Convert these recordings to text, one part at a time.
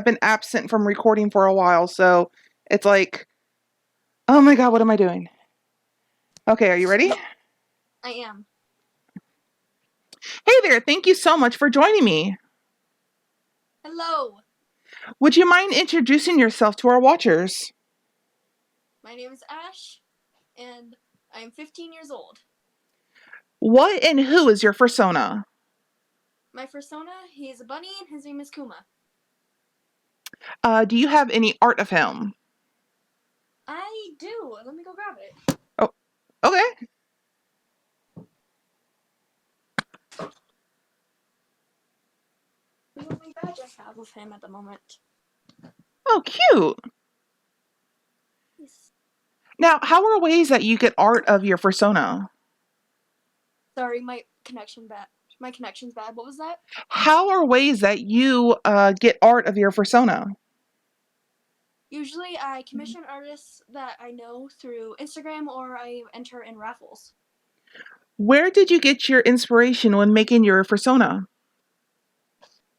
I've been absent from recording for a while, so it's like, oh my God, what am I doing? Okay, are you ready? I am. Hey there, thank you so much for joining me. Hello. Would you mind introducing yourself to our watchers? My name is Ash, and I'm 15 years old. What and who is your persona? My persona, he is a bunny, and his name is Kuma. Do you have any art of him? I do. Let me go grab it. Oh, okay. The only badge I have of him at the moment. Oh, cute. Yes. Now, how are ways that you get art of your persona? Sorry, my connection bad. My connection's bad. What was that? How are ways that you get art of your persona? Usually, I commission artists that I know through Instagram, or I enter in raffles. Where did you get your inspiration when making your persona?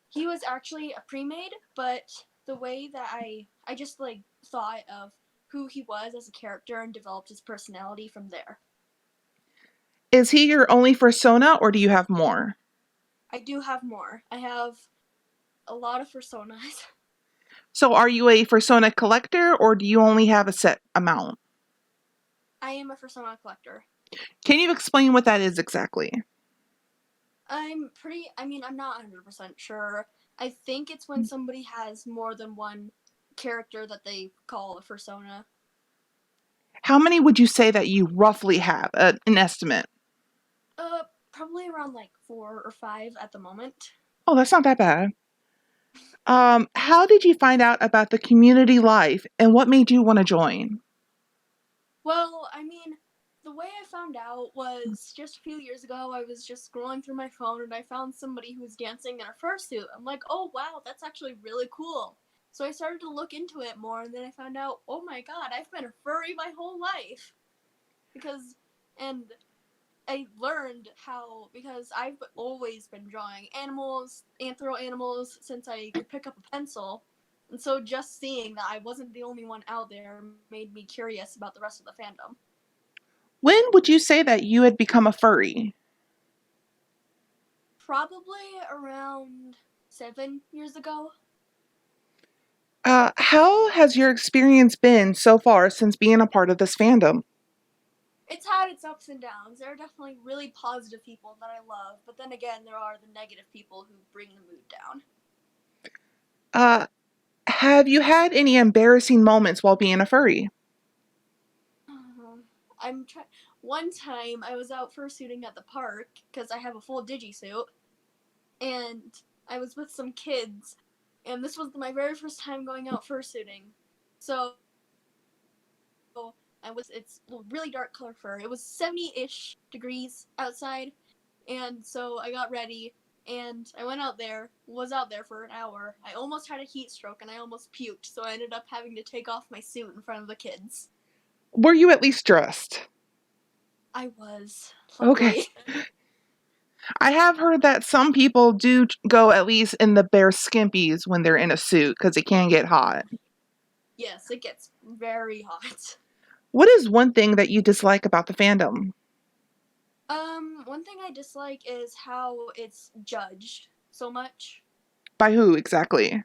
He was actually a pre-made, but the way that I just thought of who he was as a character and developed his personality from there. Is he your only persona or do you have more? I do have more. I have a lot of personas. So are you a persona collector or do you only have a set amount? I am a persona collector. Can you explain what that is exactly? I'm not 100% sure. I think it's when somebody has more than one character that they call a persona. How many would you say that you roughly have, an estimate? Probably around like 4 or 5 at the moment. Oh, that's not that bad. How did you find out about the community life and what made you want to join? Well, the way I found out was just a few years ago. I was just scrolling through my phone and I found somebody who was dancing in a fursuit. I'm like, oh wow, that's actually really cool. So I started to look into it more, and then I found out, oh my god, I've been a furry my whole life. Because, and I learned how, because I've always been drawing animals, anthro animals, since I could pick up a pencil. And so just seeing that I wasn't the only one out there made me curious about the rest of the fandom. When would you say that you had become a furry? Probably around 7 years ago. How has your experience been so far since being a part of this fandom? It's had its ups and downs. There are definitely really positive people that I love, but then again, there are the negative people who bring the mood down. Uh, have you had any embarrassing moments while being a furry? I'm trying. One time I was out fursuiting at the park because I have a full digisuit, and I was with some kids, and this was my very first time going out fursuiting. So it's really dark color fur. It was 70-ish degrees outside, and so I got ready and I went out there, was out there for an hour. I almost had a heat stroke and I almost puked, so I ended up having to take off my suit in front of the kids. Were you at least dressed? I was, Okay. luckily. I have heard that some people do go at least in the bare skimpies when they're in a suit because it can get hot. Yes, it gets very hot. What is one thing that you dislike about the fandom? One thing I dislike is how it's judged so much By who exactly?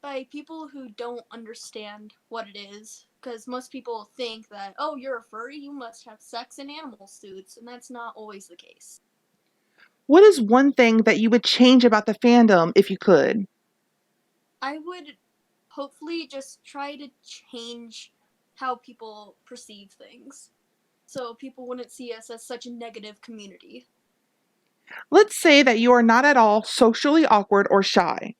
by people who don't understand what it is. Because most people think that, oh, you're a furry, you must have sex in animal suits, and that's not always the case. What is one thing that you would change about the fandom if you could? I would hopefully just try to change how people perceive things so people wouldn't see us as such a negative community. Let's say that you are not at all socially awkward or shy,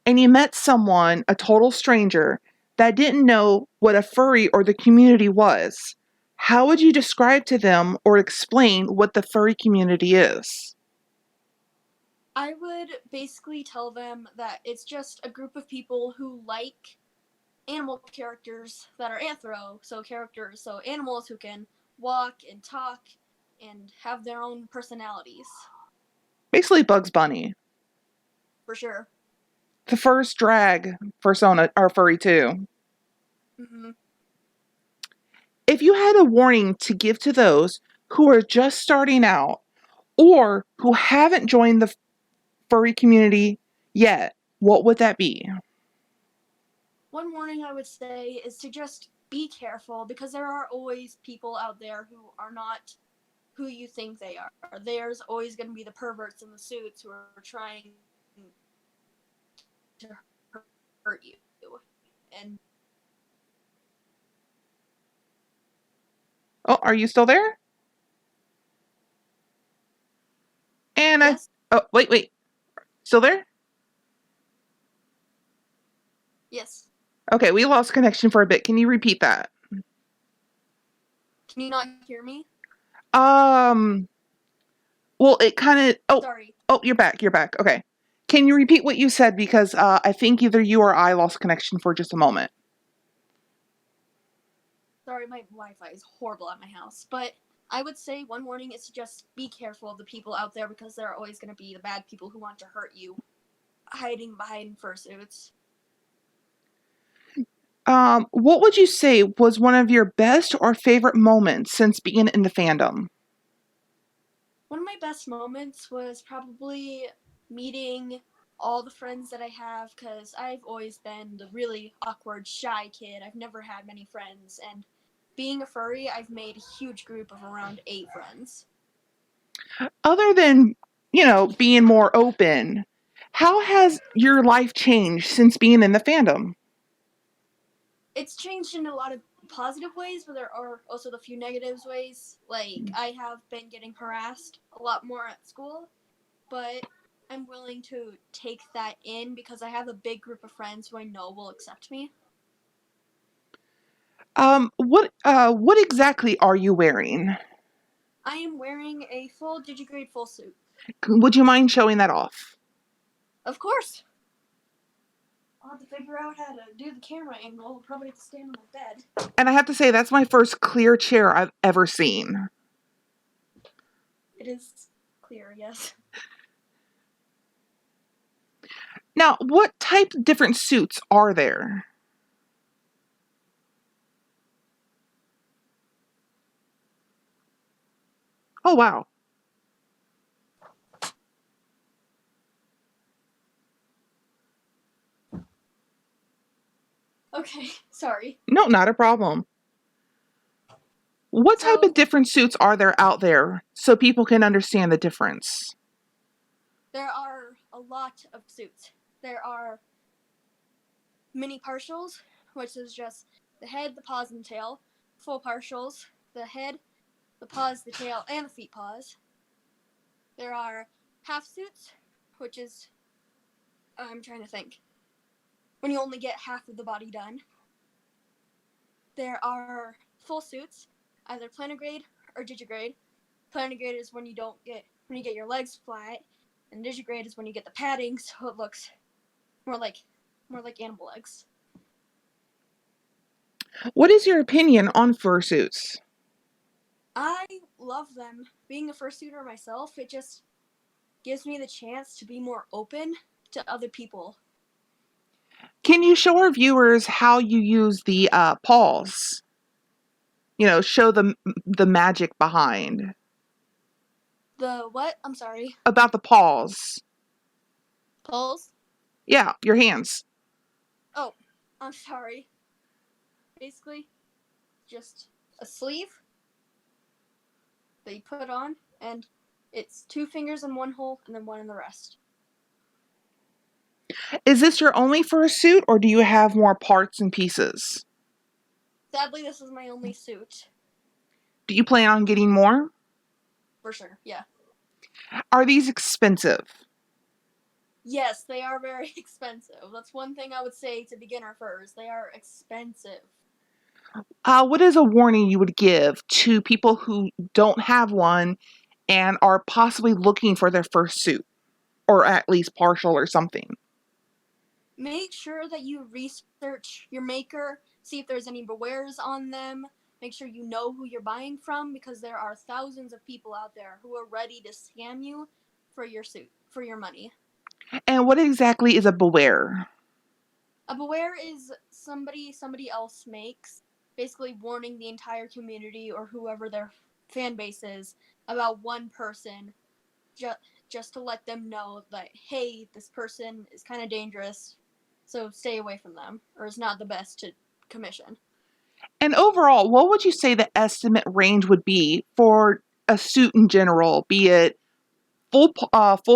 and you met someone, a total stranger, that didn't know what a furry or the community was. How would you describe to them or explain what the furry community is? I would basically tell them that it's just a group of people who like animal characters that are anthro, so animals who can walk and talk and have their own personalities. Basically, Bugs Bunny. For sure. The first drag persona or furry too. Hmm. If you had a warning to give to those who are just starting out or who haven't joined the furry community yet, what would that be? One warning I would say is to just be careful because there are always people out there who are not who you think they are. There's always going to be the perverts in the suits who are trying to hurt you. And Oh, are you still there? And I. yes, Oh, wait. Still there? yes. Okay, we lost connection for a bit. Can you repeat that? Can you not hear me? Um, well, it kind of. Sorry. Oh, you're back. You're back. Okay. Can you repeat what you said? Because I think either you or I lost connection for just a moment. Sorry, my Wi-Fi is horrible at my house. But I would say one warning is to just be careful of the people out there because there are always going to be the bad people who want to hurt you, hiding behind fursuits. What would you say was one of your best or favorite moments since being in the fandom? One of my best moments was probably meeting all the friends that I have because I've always been the really awkward, shy kid. I've never had many friends, and being a furry, I've made a huge group of around 8 friends. Other than, being more open, how has your life changed since being in the fandom? It's changed in a lot of positive ways, but there are also the few negatives ways. Like, I have been getting harassed a lot more at school, but I'm willing to take that in because I have a big group of friends who I know will accept me. What exactly are you wearing? I am wearing a full digigrade full suit. Would you mind showing that off? Of course. I'll have to figure out how to do the camera angle. I'll probably have to stand on my bed. And I have to say, that's my first clear chair I've ever seen. It is clear, yes. Now, what type of different suits are there? Oh, wow. Okay, sorry. No, not a problem. What type of So, different suits are there out there so people can understand the difference? there are a lot of suits. There are mini partials, which is just the head, the paws, and tail. Full partials, the head, the paws, the tail, and the feet paws. There are half suits, which is, I'm trying to think, when you only get half of the body done. There are full suits, either planograde or digigrade. Planograde is when you get your legs flat, and digigrade is when you get the padding, so it looks more like animal legs. What is your opinion on fursuits? I love them. Being a fursuiter myself, it just gives me the chance to be more open to other people. Can you show our viewers how you use the paws? Show them the magic behind. The what? I'm sorry. About the paws. Pulls? Yeah, your hands. Oh, I'm sorry. Basically, just a sleeve that you put on, and it's 2 fingers in one hole and then one in the rest. Is this your only fursuit, or do you have more parts and pieces? Sadly, this is my only suit. Do you plan on getting more? For sure, yeah. Are these expensive? Yes, they are very expensive. That's one thing I would say to beginner furs. They are expensive. What is a warning you would give to people who don't have one and are possibly looking for their first suit, or at least partial or something? Make sure that you research your maker, see if there's any bewares on them. Make sure you know who you're buying from because there are thousands of people out there who are ready to scam you for your suit, for your money. And what exactly is a beware? A beware is somebody else makes, basically warning the entire community or whoever their fan base is about one person, just just to let them know that hey, this person is kind of dangerous, so stay away from them, or is not the best to commission. And overall, what would you say the estimate range would be for a suit in general, be it full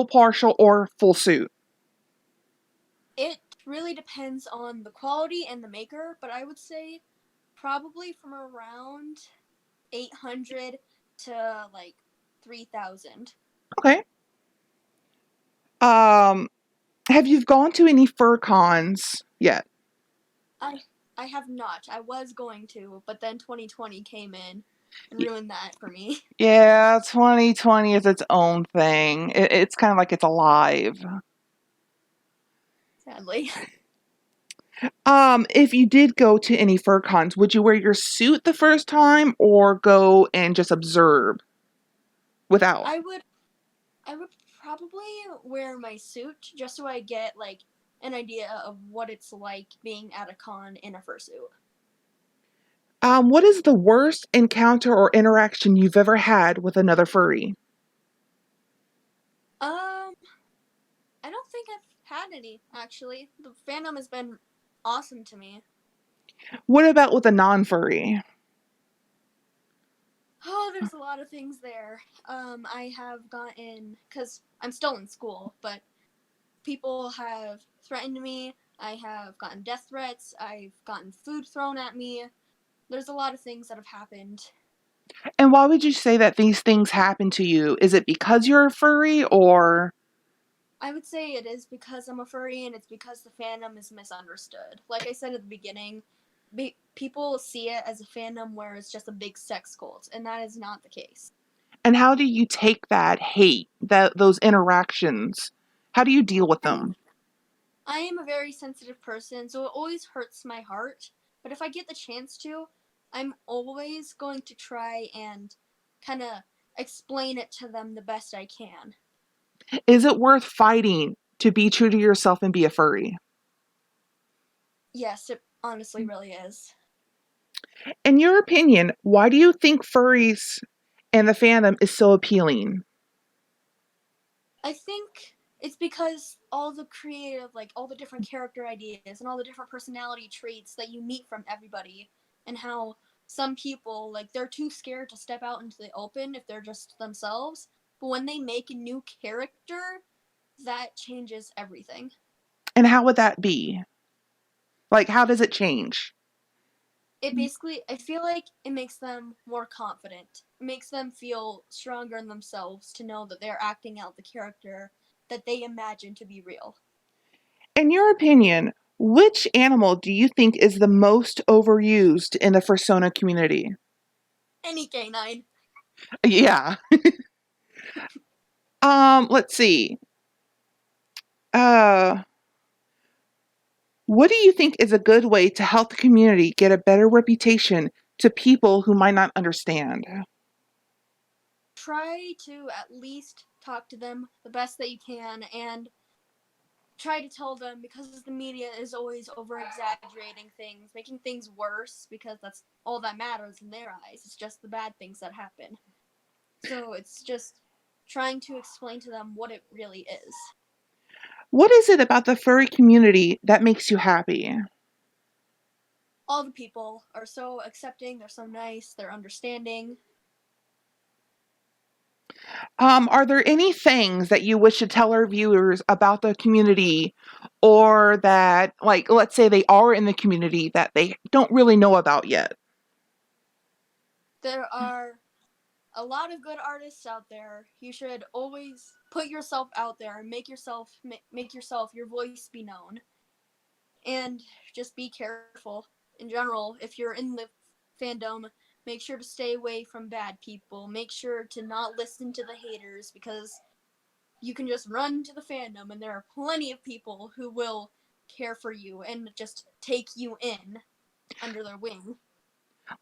partial, or full suit? It really depends on the quality and the maker, but I would say probably from around 800 to like 3,000. Okay. Um, have you gone to any fur cons yet? I I have not. I was going to, but then 2020 came in and ruined that for me. Yeah, 2020 is its own thing. It's kind of like it's alive. Sadly. If you did go to any fur cons, would you wear your suit the first time or go and just observe without? I would I would probably wear my suit just so I get like an idea of what it's like being at a con in a fursuit. What is the worst encounter or interaction you've ever had with another furry? Um, I don't think I've had any actually. The fandom has been awesome to me. What about with a non-furry? Oh, there's a lot of things there. I have gotten, because I'm still in school, but people have threatened me. I have gotten death threats. I've gotten food thrown at me. There's a lot of things that have happened. And why would you say that these things happen to you? Is it because you're a furry or? I would say it is because I'm a furry and it's because the fandom is misunderstood. Like I said at the beginning, people see it as a fandom where it's just a big sex cult, and that is not the case. And how do you take that hate, that those interactions? How do you deal with I'm them? I am a very sensitive person, so it always hurts my heart. But if I get the chance to, I'm always going to try and kind of explain it to them the best I can. Is it worth fighting to be true to yourself and be a furry? Yes, it honestly really is. In your opinion, why do you think furries and the fandom is so appealing? I think it's because all the creative, like all the different character ideas and all the different personality traits that you meet from everybody, and how some people, like, they're too scared to step out into the open if they're just themselves. But when they make a new character, that changes everything. And how would that be? Like, how does it change? It basically, I feel like it makes them more confident. It makes them feel stronger in themselves to know that they're acting out the character that they imagine to be real. In your opinion, which animal do you think is the most overused in the fursona community? Any canine. Yeah. Let's see. Uh, what do you think is a good way to help the community get a better reputation to people who might not understand? Try to at least talk to them the best that you can and try to tell them, because the media is always over exaggerating things, making things worse, because that's all that matters in their eyes. It's just the bad things that happen. So it's just trying to explain to them what it really is. What is it about the furry community that makes you happy? All the people are so accepting, they're so nice, they're understanding. Are there any things that you wish to tell our viewers about the community, or that, like, let's say they are in the community that they don't really know about yet? There are a lot of good artists out there. You should always put yourself out there and make yourself your voice be known. And just be careful in general. If you're in the fandom, make sure to stay away from bad people. Make sure to not listen to the haters, because you can just run to the fandom and there are plenty of people who will care for you and just take you in under their wing.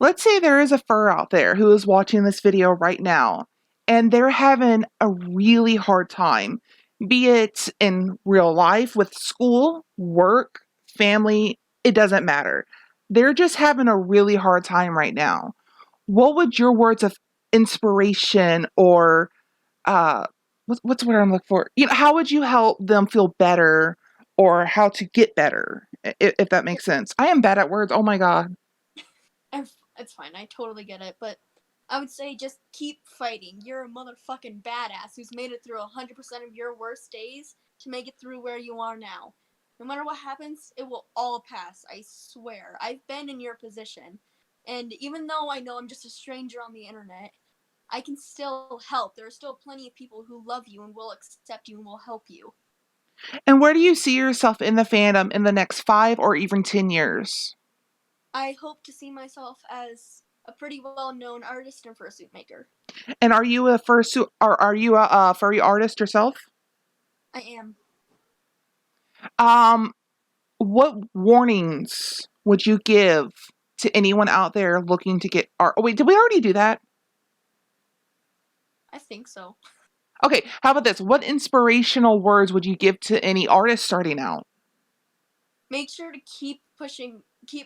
Let's say there is a fur out there who is watching this video right now and they're having a really hard time. be it in real life with school, work, family, it doesn't matter. They're just having a really hard time right now. What would your words of inspiration or uh what's what I'm looking for? How would you help them feel better or how to get better, if that makes sense? I am bad at words. Oh my god. It's fine. I totally get it, but I would say just keep fighting. You're a motherfucking badass who's made it through 100% of your worst days to make it through where you are now. No matter what happens, it will all pass. I swear. I've been in your position. And even though I know I'm just a stranger on the internet, I can still help. There are still plenty of people who love you and will accept you and will help you. And where do you see yourself in the fandom in the next 5 or even 10 years? I hope to see myself as a pretty well known artist and fursuit maker. And are you a fursuit or are you a furry artist yourself? I am. Um what warnings would you give to anyone out there looking to get art? Oh, wait, did we already do that? I think so. Okay, how about this? What inspirational words would you give to any artist starting out? Make sure to keep pushing.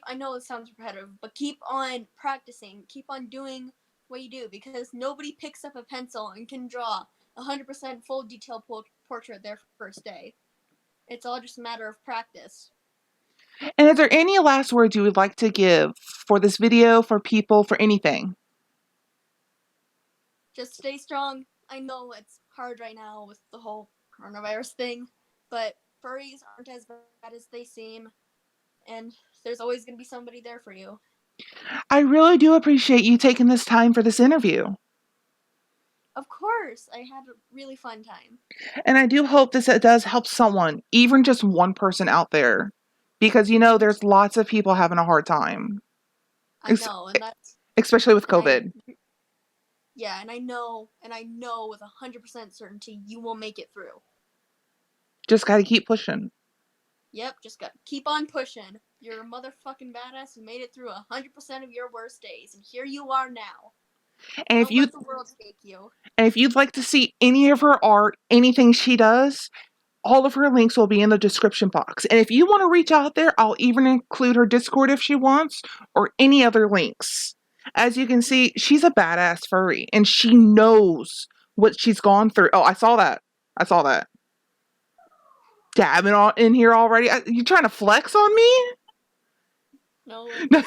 I know it sounds repetitive, but keep on practicing. Keep on doing what you do because nobody picks up a pencil and can draw 100% full detail portrait their first day. It's all just a matter of practice. And is there any last words you would like to give for this video, for people, for anything? Just stay strong. I know it's hard right now with the whole coronavirus thing, but furries aren't as bad as they seem, and there's always going to be somebody there for you. I really do appreciate you taking this time for this interview. Of course, I had a really fun time. And I do hope this does help someone, even just one person out there. Because, there's lots of people having a hard time, I know, and that's especially with and I COVID. yeah, and I know with 100% certainty you will make it through. Just got to keep pushing. Yep, just got keep on pushing. You're a motherfucking badass who made it through 100% of your worst days, and here you are now. And if Don't you let the world take you. and if you'd like to see any of her art, anything she does, all of her links will be in the description box. And if you want to reach out there, I'll even include her Discord if she wants, or any other links. As you can see, she's a badass furry, and she knows what she's gone through. Oh, I saw that. I saw that. Dabbing all in here already. You trying to flex on me? No, No. there's the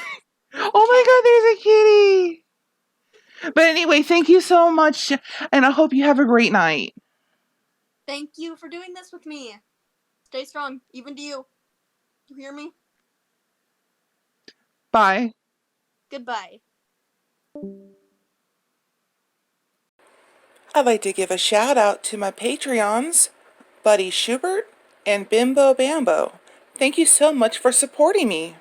Oh my cat. god, there's a kitty. But anyway, thank you so much, and I hope you have a great night. Thank you for doing this with me. Stay strong, even to you. You hear me? Bye. Goodbye. I'd like to give a shout out to my Patreons, Buddy Schubert and Bimbo Bambo. Thank you so much for supporting me.